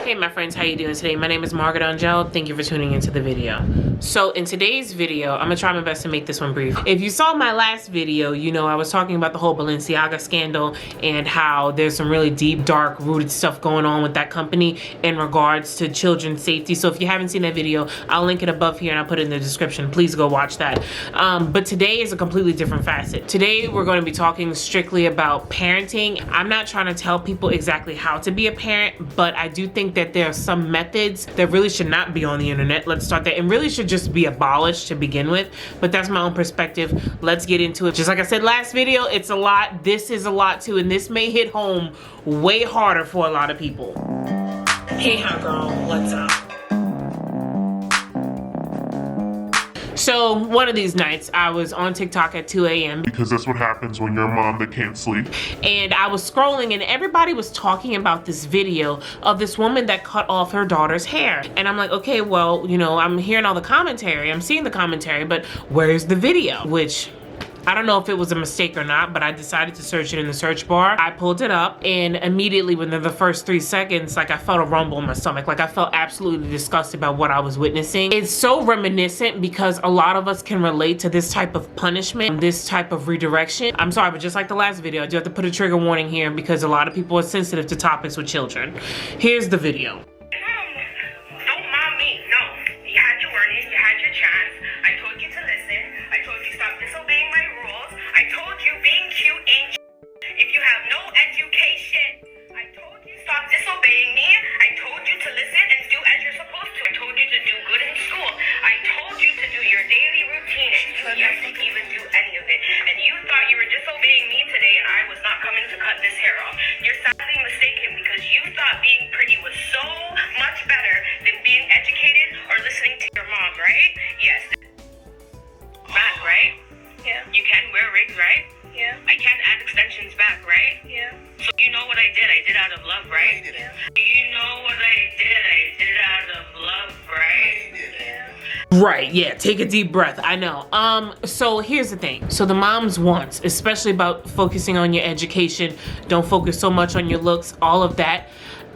Hey my friends, how you doing today? My name is Margaret Angel. Thank you for tuning into the video. So in today's video, I'm gonna try my best to make this one brief. If you saw my last video, you know I was talking about the whole Balenciaga scandal and how there's some really deep, dark, rooted stuff going on with that company in regards to children's safety. So if you haven't seen that video, I'll link it above here and I'll put it in the description. Please go watch that. But today is a completely different facet. Today we're going to be talking strictly about parenting. I'm not trying to tell people exactly how to be a parent, but I do think that there are some methods that really should not be on the internet. Let's start there, and really should just be abolished to begin with. But that's my own perspective. Let's get into it. Just like I said last video, it's a lot. This is a lot too, and this may hit home way harder for a lot of people. Hey hot girl, what's up? So one of these nights I was on TikTok at 2 a.m. because that's what happens when you're a mom that can't sleep. And I was scrolling and everybody was talking about this video of this woman that cut off her daughter's hair. And I'm like, okay, well, you know, I'm hearing all the commentary, I'm seeing the commentary, but where's the video? Which I don't know if it was a mistake or not, but I decided to search it in the search bar. I pulled it up, and immediately within the first 3 seconds, like I felt a rumble in my stomach. Like I felt absolutely disgusted about what I was witnessing. It's so reminiscent because a lot of us can relate to this type of punishment, this type of redirection. I'm sorry, but just like the last video, I do have to put a trigger warning here because a lot of people are sensitive to topics with children. Here's the video. Don't mom me, no. You had your warning, you had your chance. I told you to listen. I told you stop disobeying my rules. I told you being cute ain't if you have no education. I told you stop disobeying me. I told you to listen and do as you're supposed to. I told you to do good in school. I told you to do your daily routine and you yet to even do any of it. And you thought you were disobeying me today and I was not coming to cut this hair off. You're sadly mistaken because you thought being pretty was so much better than being educated or listening to your mom, right? Yes. Back, right? Yeah. You can wear wigs, right? Yeah. I can add extensions back, right? Yeah. So you know what I did? I did out of love, right? Yeah. You know what I did? I did out of love, right? Yeah. Right, yeah, take a deep breath, I know. So here's the thing. So the moms want, especially about focusing on your education, don't focus so much on your looks, all of that.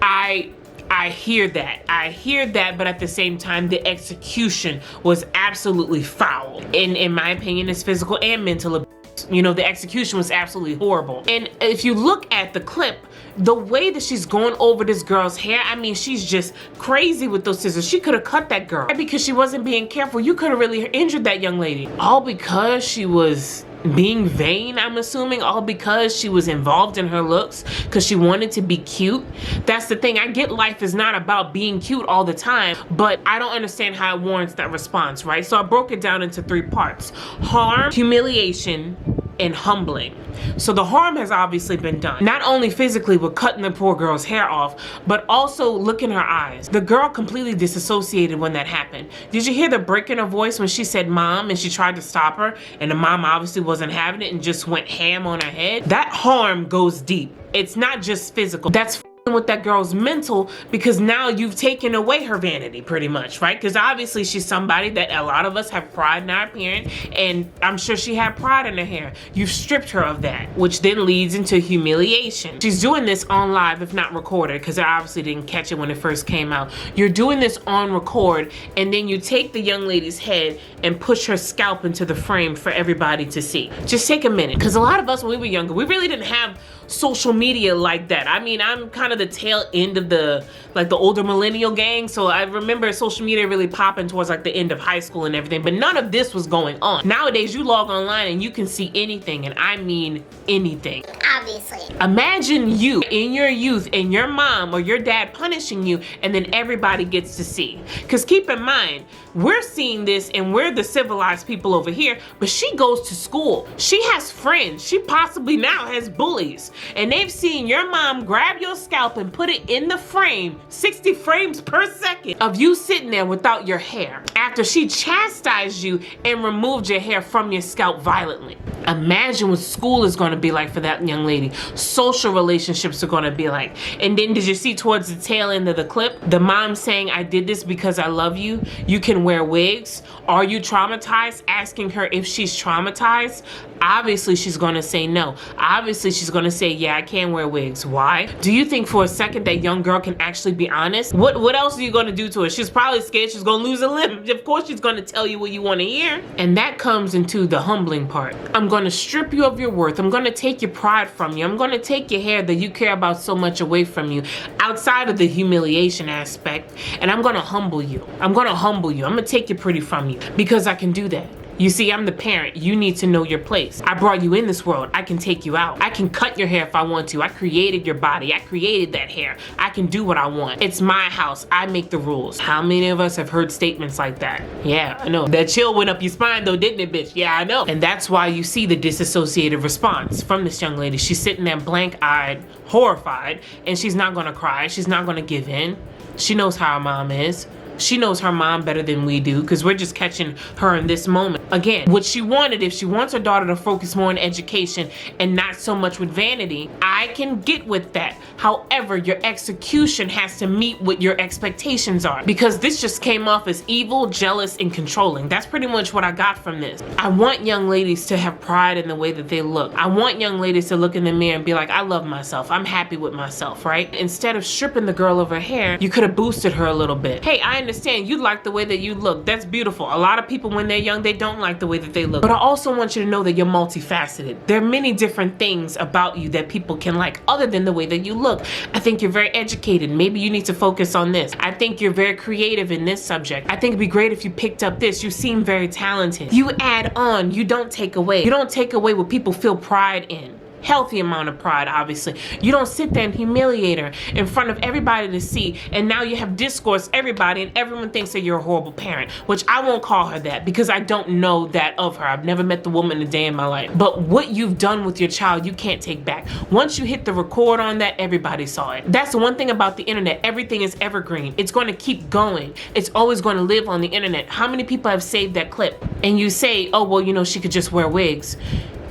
I hear that, but at the same time, the execution was absolutely foul. In my opinion, it's physical and mental abuse. You know, the execution was absolutely horrible. And if you look at the clip, the way that she's going over this girl's hair, I mean, she's just crazy with those scissors. She could have cut that girl. Because she wasn't being careful, you could have really injured that young lady. All because she was being vain, I'm assuming, all because she was involved in her looks, because she wanted to be cute. That's the thing. I get life is not about being cute all the time, but I don't understand how it warrants that response, right? So I broke it down into 3 parts: harm, humiliation, and humbling. So the harm has obviously been done. Not only physically with cutting the poor girl's hair off, but also look in her eyes. The girl completely disassociated when that happened. Did you hear the break in her voice when she said mom and she tried to stop her and the mom obviously wasn't having it and just went ham on her head? That harm goes deep. It's not just physical. That's with that girl's mental, because now you've taken away her vanity pretty much, right? Because obviously she's somebody that a lot of us have pride in our appearance, and I'm sure she had pride in her hair. You've stripped her of that, which then leads into humiliation. She's doing this on live, if not recorded, because I obviously didn't catch it when it first came out. You're doing this on record, and then you take the young lady's head and push her scalp into the frame for everybody to see. Just take a minute, because a lot of us when we were younger, we really didn't have social media like that. I mean, I'm kind of the tail end of the older millennial gang, so I remember social media really popping towards like the end of high school and everything, but none of this was going on. Nowadays you log online and you can see anything, and I mean anything. Obviously. Imagine you in your youth and your mom or your dad punishing you, and then everybody gets to see. Because keep in mind, we're seeing this and we're the civilized people over here, but she goes to school. She has friends. She possibly now has bullies. And they've seen your mom grab your scalp and put it in the frame, 60 frames per second, of you sitting there without your hair after she chastised you and removed your hair from your scalp violently. Imagine what school is going to be like for that young lady. Social relationships are going to be like. And then did you see towards the tail end of the clip, the mom saying, I did this because I love you. You can wear wigs. Are you traumatized? Asking her if she's traumatized. Obviously, she's going to say no. Obviously, she's going to say, yeah, I can wear wigs. Why? Do you think for a second that young girl can actually be honest? What else are you going to do to her? She's probably scared she's going to lose a limb. Of course, she's going to tell you what you want to hear. And that comes into the humbling part. I'm going to strip you of your worth. I'm going to take your pride from you. I'm going to take your hair that you care about so much away from you outside of the humiliation aspect. And I'm going to humble you. I'm going to humble you. I'm going to take your pretty from you because I can do that. You see, I'm the parent. You need to know your place. I brought you in this world. I can take you out. I can cut your hair if I want to. I created your body. I created that hair. I can do what I want. It's my house. I make the rules. How many of us have heard statements like that? Yeah, I know. That chill went up your spine though, didn't it, bitch? Yeah, I know. And that's why you see the disassociated response from this young lady. She's sitting there blank-eyed, horrified, and she's not gonna cry. She's not gonna give in. She knows how her mom is. She knows her mom better than we do because we're just catching her in this moment. Again, what she wanted, if she wants her daughter to focus more on education and not so much with vanity, I can get with that. However, your execution has to meet what your expectations are because this just came off as evil, jealous, and controlling. That's pretty much what I got from this. I want young ladies to have pride in the way that they look. I want young ladies to look in the mirror and be like, I love myself. I'm happy with myself, right? Instead of stripping the girl of her hair, you could have boosted her a little bit. Hey, I understand you like the way that you look. That's beautiful. A lot of people when they're young, they don't like the way that they look. But I also want you to know that you're multifaceted. There are many different things about you that people can like other than the way that you look. I think you're very educated. Maybe you need to focus on this. I think you're very creative in this subject. I think it'd be great if you picked up this. You seem very talented. You add on, you don't take away. You don't take away what people feel pride in. Healthy amount of pride, obviously. You don't sit there and humiliate her in front of everybody to see, and now you have discourse everybody and everyone thinks that you're a horrible parent, which I won't call her that because I don't know that of her. I've never met the woman a day in my life. But what you've done with your child, you can't take back. Once you hit the record on that, everybody saw it. That's the one thing about the internet. Everything is evergreen. It's going to keep going. It's always going to live on the internet. How many people have saved that clip? And you say, oh, well, you know, she could just wear wigs.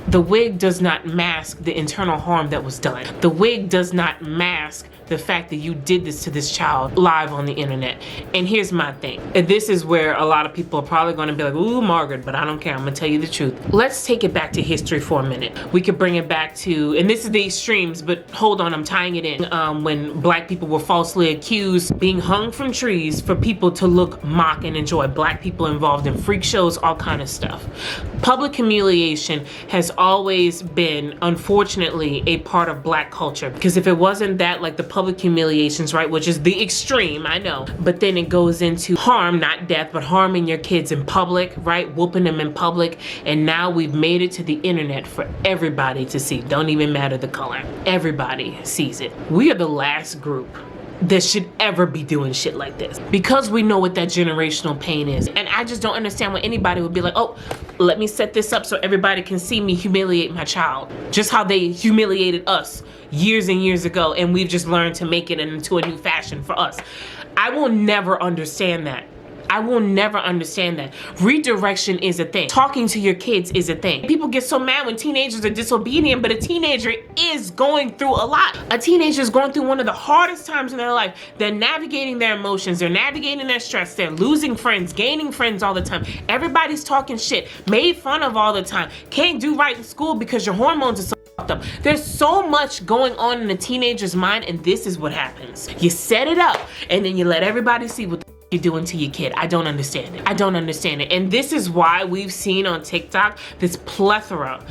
The wig does not mask the internal harm that was done. The wig does not mask the fact that you did this to this child live on the internet. And here's my thing. And this is where a lot of people are probably gonna be like, ooh, Margaret, but I don't care. I'm gonna tell you the truth. Let's take it back to history for a minute. We could bring it back to, and this is the extremes, but hold on, I'm tying it in. When black people were falsely accused, being hung from trees for people to look, mock, and enjoy. Black people involved in freak shows, all kind of stuff. Public humiliation has always been, unfortunately, a part of black culture. Because if it wasn't that, like the public humiliations, right, which is the extreme, I know, but then it goes into harm, not death, but harming your kids in public, right, whooping them in public, and now we've made it to the internet for everybody to see. Don't even matter the color. Everybody sees it. We are the last group that should ever be doing shit like this because we know what that generational pain is. And I just don't understand why anybody would be like, oh, let me set this up so everybody can see me humiliate my child. Just how they humiliated us years and years ago, and we've just learned to make it into a new fashion for us. I will never understand that. I will never understand that. Redirection is a thing. Talking to your kids is a thing. People get so mad when teenagers are disobedient, but a teenager is going through a lot. A teenager is going through one of the hardest times in their life. They're navigating their emotions. They're navigating their stress. They're losing friends, gaining friends all the time. Everybody's talking shit, made fun of all the time. Can't do right in school because your hormones are so fucked up. There's so much going on in a teenager's mind, and this is what happens. You set it up, and then you let everybody see what you're doing to your kid. I don't understand it. I don't understand it. And this is why we've seen on TikTok this plethora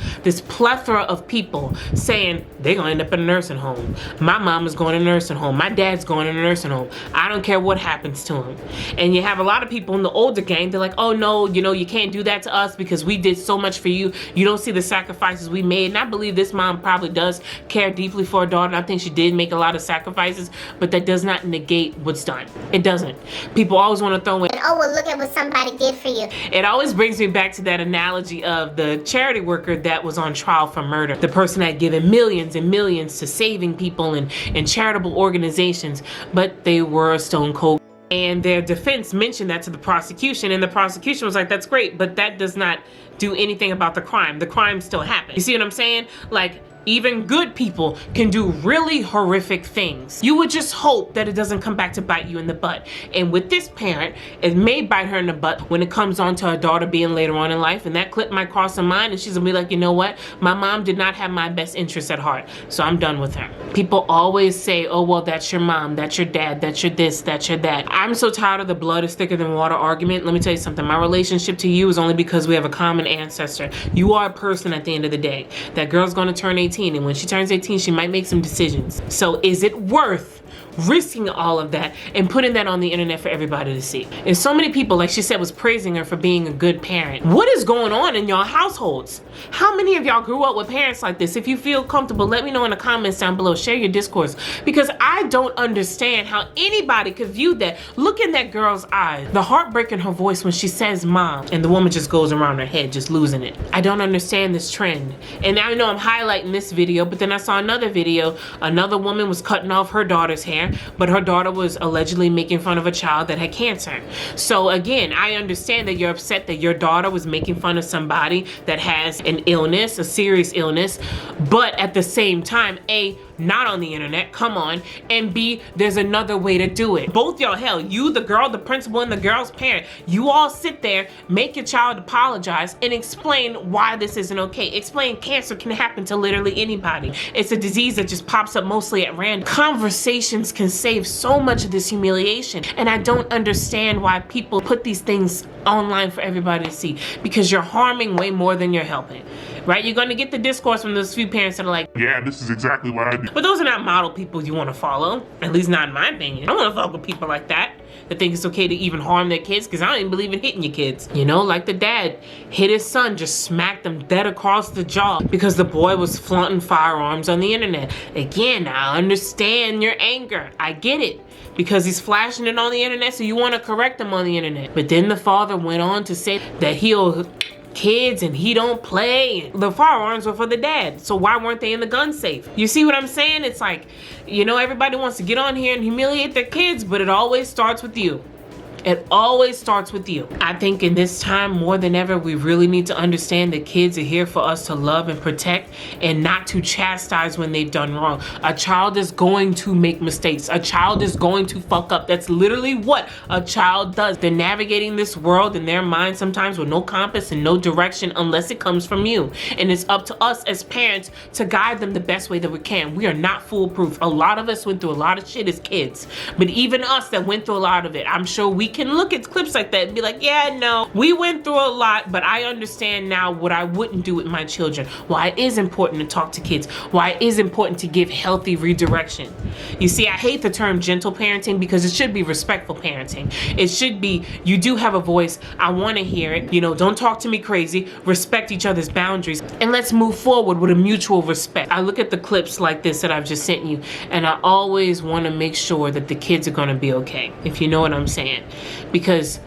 of people saying they're gonna end up in a nursing home. My mom is going to a nursing home. My dad's going to a nursing home. I don't care what happens to him. And you have a lot of people in the older gang, they're like, oh no, you know, you can't do that to us because we did so much for you. You don't see the sacrifices we made. And I believe this mom probably does care deeply for her daughter. I think she did make a lot of sacrifices, but that does not negate what's done. It doesn't. People always want to throw in, oh, well, look at what somebody did for you. It always brings me back to that analogy of the charity worker that was on trial for murder. The person had given millions and millions to saving people and charitable organizations, but they were a stone cold And their defense mentioned that to the prosecution, and the prosecution was like, that's great, but that does not do anything about the crime. The crime still happened. You see what I'm saying? Like, even good people can do really horrific things. You would just hope that it doesn't come back to bite you in the butt. And with this parent, it may bite her in the butt when it comes on to her daughter being later on in life, and that clip might cross her mind, and she's gonna be like, you know what? My mom did not have my best interests at heart, so I'm done with her. People always say, oh, well, that's your mom, that's your dad, that's your this, that's your that. I'm so tired of the blood is thicker than water argument. Let me tell you something. My relationship to you is only because we have a common ancestor. You are a person at the end of the day. That girl's gonna turn 18, and when she turns 18, she might make some decisions. So is it worth risking all of that and putting that on the internet for everybody to see? And so many people, like she said, was praising her for being a good parent. What is going on in y'all households? How many of y'all grew up with parents like this? If you feel comfortable, let me know in the comments down below. Share your discourse, because I don't understand how anybody could view that. Look in that girl's eyes, the heartbreak in her voice when she says mom, and the woman just goes around her head just losing it. I don't understand this trend. And I know I'm highlighting this video, but then I saw another video. Another woman was cutting off her daughter's hair, but her daughter was allegedly making fun of a child that had cancer. So again, I understand that you're upset that your daughter was making fun of somebody that has an illness, a serious illness, but at the same time, A, not on the internet, come on, and B, there's another way to do it. Both y'all, hell, you, the girl, the principal, and the girl's parent, you all sit there, make your child apologize, and explain why this isn't okay. Explain cancer can happen to literally anybody. It's a disease that just pops up mostly at random. Conversations can save so much of this humiliation, and I don't understand why people put these things online for everybody to see, because you're harming way more than you're helping, right? You're gonna get the discourse from those few parents that are like, yeah, this is exactly what I do. but those are not model people you want to follow, at least not in my opinion. I don't want to follow people like that think it's okay to even harm their kids, because I don't even believe in hitting your kids. You know, like the dad hit his son, just smacked him dead across the jaw because the boy was flaunting firearms on the internet. Again, I understand your anger. I get it, because he's flashing it on the internet, so you want to correct him on the internet. But then the father went on to say that he'll kids and he don't play. The firearms were for the dad, so why weren't they in the gun safe? You see what I'm saying? It's like, you know, everybody wants to get on here and humiliate their kids, but it always starts with you. It always starts with you. I think in this time more than ever, we really need to understand that kids are here for us to love and protect, and not to chastise when they've done wrong. A child is going to make mistakes. A child is going to fuck up. That's literally what a child does. They're navigating this world in their mind sometimes with no compass and no direction unless it comes from you. And it's up to us as parents to guide them the best way that we can. We are not foolproof. A lot of us went through a lot of shit as kids, but even us that went through a lot of it, I'm sure we can look at clips like that and be like, yeah, no, we went through a lot, but I understand now what I wouldn't do with my children. Why it is important to talk to kids. Why it is important to give healthy redirection. You see, I hate the term gentle parenting, because it should be respectful parenting. It should be, you do have a voice, I want to hear it, you know, don't talk to me crazy, respect each other's boundaries, and let's move forward with a mutual respect. I look at the clips like this that I've just sent you, and I always want to make sure that the kids are going to be okay, if you know what I'm saying. Because,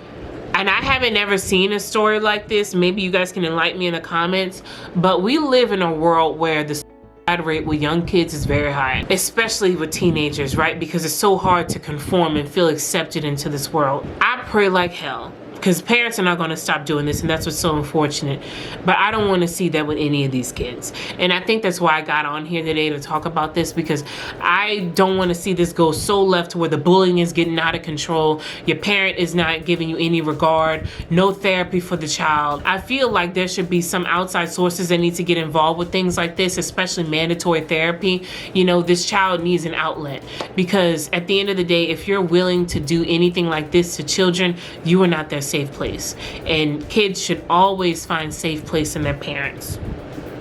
and I haven't ever seen a story like this, maybe you guys can enlighten me in the comments, but we live in a world where the suicide rate with young kids is very high, especially with teenagers, right? Because it's so hard to conform and feel accepted into this world. I pray like hell, because parents are not going to stop doing this, and that's what's so unfortunate. But I don't want to see that with any of these kids. And I think that's why I got on here today to talk about this, because I don't want to see this go so left to where the bullying is getting out of control. Your parent is not giving you any regard, no therapy for the child. I feel like there should be some outside sources that need to get involved with things like this, especially mandatory therapy. You know, this child needs an outlet, because at the end of the day, if you're willing to do anything like this to children, you are not their safe place. And kids should always find safe place in their parents.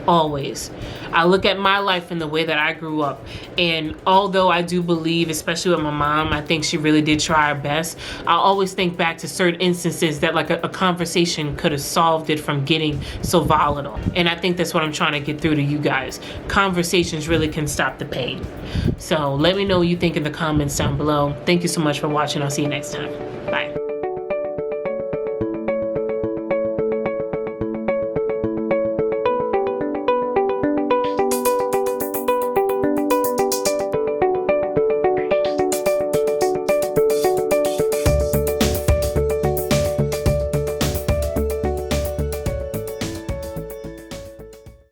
Always. I look at my life and the way that I grew up, and although I do believe, especially with my mom, I think she really did try her best, I always think back to certain instances that like a conversation could have solved it from getting so volatile. And I think that's what I'm trying to get through to you guys. Conversations really can stop the pain. So let me know what you think in the comments down below. Thank you so much for watching. I'll see you next time. Bye.